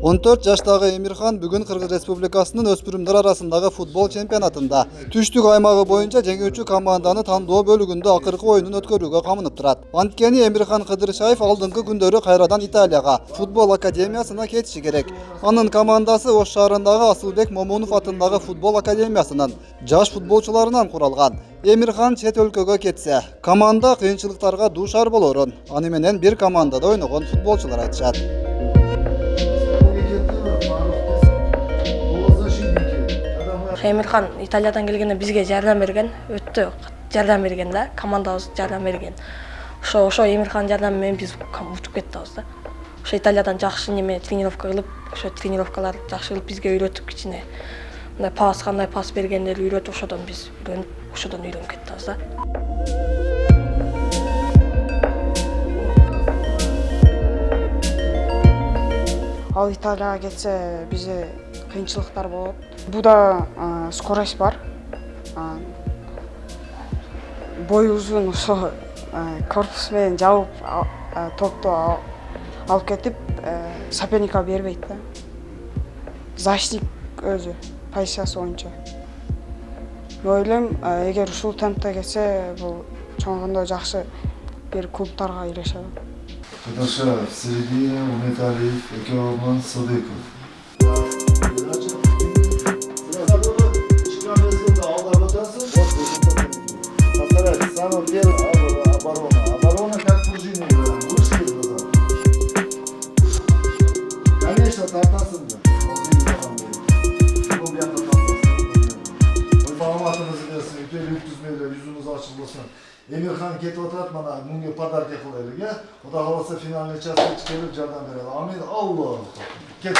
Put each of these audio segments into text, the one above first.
Он 4 жаштагы Эмирхан бүгүн Кыргыз Республикасынын өспүрүмдөр арасындагы футбол чемпионатында түштүк аймагы боюнча жеңүүчү команданы тандоо бөлүгүндө акыркы оюнун өткөрүүгө камынып турат. Анткени Эмирхан Кыдыршаев алдыңкы күндөрү кайрадан Италияга футбол академиясына кетиши керек. Анын командасы Ош шаарындагы Асылбек Момунов атындагы футбол академиясынын жаш футболчуларынан куралган. Эмирхан чет өлкөгө кетсе, команда кыйынчылыктарга дуушар болорун аны менен бир командада ойногон футболчулар айтышат. Эмирхан Италиядан келгенде бизге жардам берген, өтө жардам берген да, командабыз жардам берген. Ошо Эмирхан жардамы менен биз учуп кеттибиз да. Ошо Италиядан жакшы неме тренировка кылып, ошо тренировкалар жакшы кылып бизге үйрөтүп кичине. Мындай пас, кандай пас бергендерди үйрөтүп, ошодон биз үйрөнүп кеттибиз да. Ал Италияга кетсе бизде кыйынчылыктар болот. Буда скорость бар. Бой узун, ошо корпус менен жабып топту алып кетип соперникке бербейт да. Защитник өзү позициясы боюнча. Ойлойм, эгер ушул темпте кетсе, бул чоңгондо жакшы бир клубтарга ирешет. Кыдыршаев Сергей, Уметалиев, Экеоман, Садыков. Самый первый оборона. Оборона как пружина играет. Вышли туда. Конечно, тартасың да. Бұл бияқта тартасың. Ой, білесің, үтел өткізмейлі, yüzümüz açық болсын. Эмирхан кетіп отырады, мана мұнге подарки қылайлық, я? Ода қаласа финальный частқа келіп жардам береді. Амин, Аллах. Кет.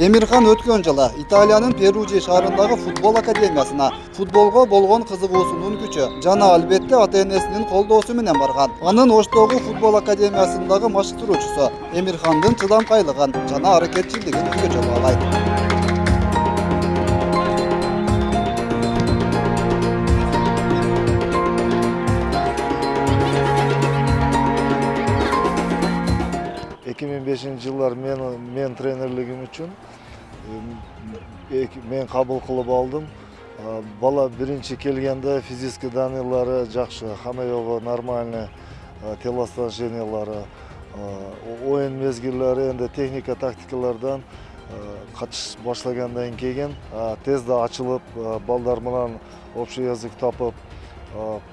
Эмирхан өткөн жылы Италиянын Перужи шаарындагы футбол академиясына футболго болгон кызыгуусунун күчү жана албетте ата-энесинин колдоосу менен барган. Анын Оштогу футбол академиясындагы машыктыруучусу Эмирхандын чыдамкайлыгын жана аракетчилдигин өзгөчө баалайт. Жылдар мен тренерлигим үчүн мен кабыл кылып алдым. Бала биринчи келгенде физический данныйлары жакшы, хамма жогу нормальный, телосложениялары, оюн мезгиллери энди техника тактикалардан катыш башлагандан кийин тез да ачылып, балдар менен общий язык тапып,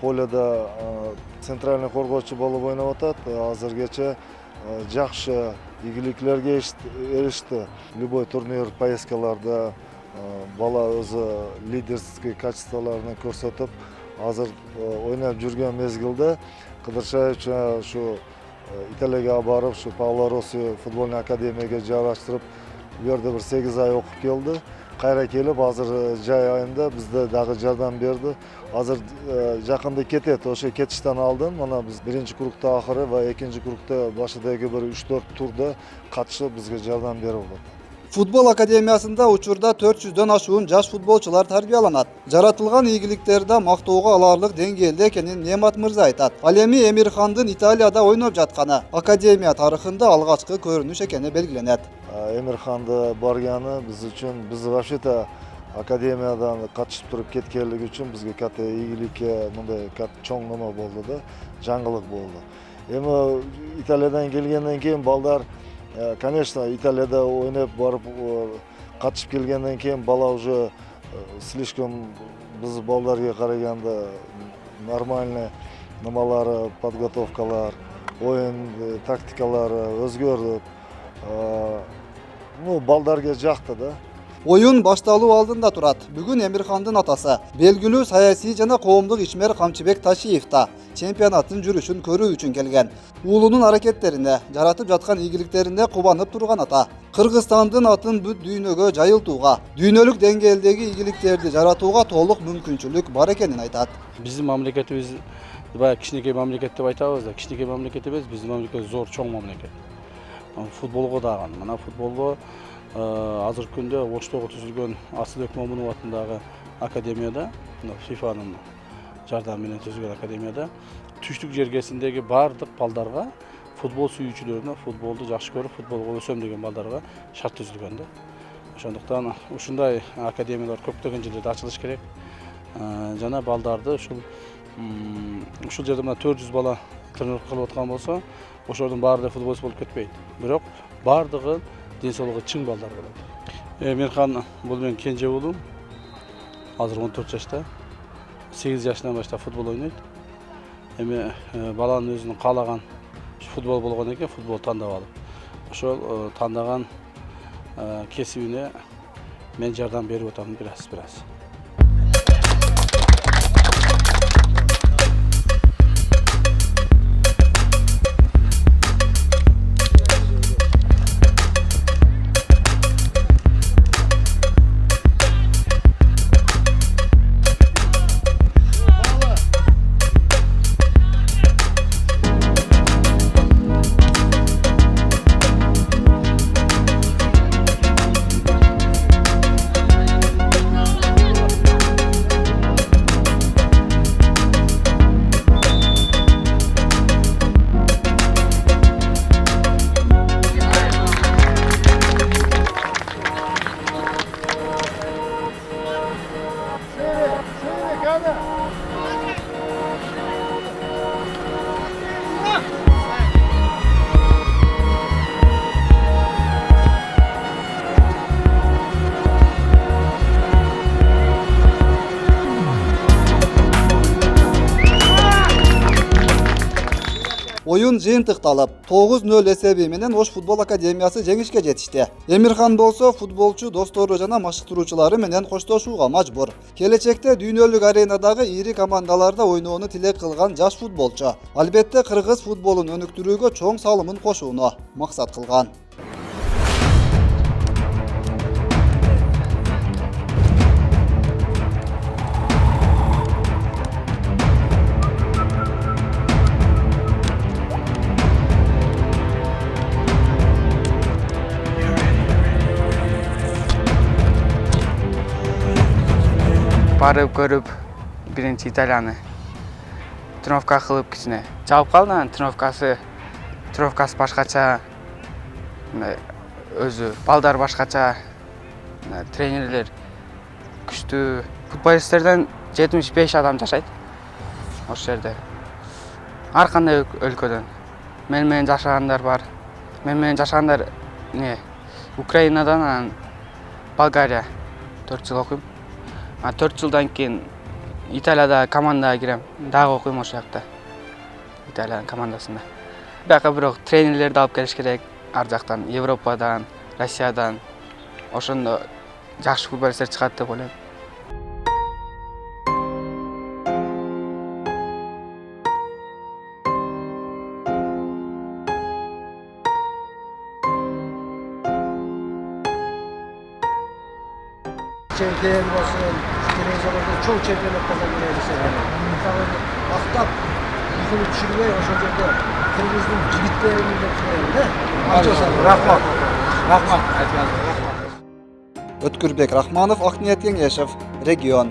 поледа центральный коргоочу болуп ойноп атат. Азыргече жакшы игіліктерге ерішті. Любой турнир, поездкаларда бала өзі лидерский качестволарын көрсетіп, азыр ойнап жүрген мезгілде Қыдыршаев шу Италияға барып, шу Пауло Росси футбольный академияға жараштырып, берді бір 8 ай оқып келді. Қайра келіп, азыр жай айында бізді дағы жардам берді. Азыр жақында кетеді, ошо кетіштен алдын. Мына біз бірінші кругта ақыры ва екінші кругта башыдегі бір 3-4 турда қатышып бізге жардам беріп отыр. Футбол академиясында учурда 400дөн ашуун жаш футболчулар тарбияланат. Жаратылган ийгиликтерде мактоого аларлык деңгээлде экенин Немат мырза айтат. Ал эми Эмирхандын Италияда ойноп жатканы академия тарыхында алгачкы көрүнүш экени белгиленет. Эмирханды барганы биз үчүн, биз вообще-то академиядан катышып туруп кеткенлиги үчүн бизге ката ийгиликке мындай чоң нема болду да, жаңылык болду. Эми Италиядан келгенден кийин балдар, конечно, Италияда ойнап барып катышып келгенден кийин бала уже слишком биз балдарга караганда нормальный немалары, подготовкалар, оюн тактикалары өзгөрүп, балдарга жакты да. Oyun башталуу алдында турат. Бүгүн Эмирхандын атасы, белгилүү саясий жана коомдук ишмер Камчыбек Ташиев та чемпионаттын жүрүшүн көрүү үчүн келген. Уулунун аракеттерине, жаратып жаткан ийгиликтерине кубанып турган ата, Кыргызстандын атын бүт дүйнөгө жайылтууга, дүйнөлүк деңгээлдеги ийгиликтерди жаратууга толук мүмкүнчүлүк бар экенин айтат. Биздин мамлекетибиз баягы кичинекей мамлекет деп айтабыз да, кичинекей мамлекет эмес, биздин мамлекет зор, чоң мамлекет. Футболго дагы, мына футболго азыркы күндө Оштогу түзүлгөн Асылбек Момунов атындагы академияда, ФИФАнын жардамы менен түзүлгөн академияда түштүк жергесиндеги бардык балдарга, футбол сүйүүчүлөрүнө, футболду жакшы көрүп, футболго өсөм деген балдарга шарт түзүлгөн да. Ошондуктан ушундай академиялар көптөгөн жерлерде ачылыш керек. Жана балдарды ушул жерде мына 400 бала тренировка кылып аткан болсо, ошолордун баары футболчу болуп кетпейт. Бирок бардыгы денсаулыгы чың балдар болот. Эмирхан бул менин кенже уулум. Азыр 14 жашта. 8 жашынан баштап футбол ойнойт. Эми баланын өзүнүн каалаган футбол болгон экен, футбол тандап алып. Ошол тандаган кесибине мен жардам берип атам бираз. Oyun жыйынтыкталып, 9-0 эсеби менен Ош футбол академиясы жеңишке жетишти. Эмирхан болсо футболчу достору жана машыктыруучулары менен коштошууга мажбур. Келечекте дүйнөлүк аренадагы ири командаларда ойноону тилек кылган жаш футболчу. Албетте кыргыз футболун өнүктүрүүгө чоң салымын кошууну максат кылган. Барып көрүп, биринчи Италияны тренировка кылып кичине жабып калды. Тренировкасы башкача, өзү балдар башкача, тренерлер күчтүү. Футболисттерден 75 адам жашайт ошол жерде. Ар кандай өлкөдөн. Мен менен жашагандар бар. Мен менен жашагандар Украинадан, Болгария 4 жыл окуйм. 4 жылдан кейін Италияда командаға кирем. Дагы окуйм ошол жакта. Италиянын командасында. Бияка бирок тренерлерди алып келиш керек. ар жактан Европадан, Россиядан ошондо жакшы футболисттер чыгат деп ойлойм. Çemkirel olsun, televizyonlarda çok çempiyonat kazanmaya düşünüyorum. Aktap, yıkılıp düşürmeye o şekilde Kırgız'ın jigitlerinin de düşünüyorum. Rahmat. Ötkürbek Rahmanov, Akniyet Yengешев, Region.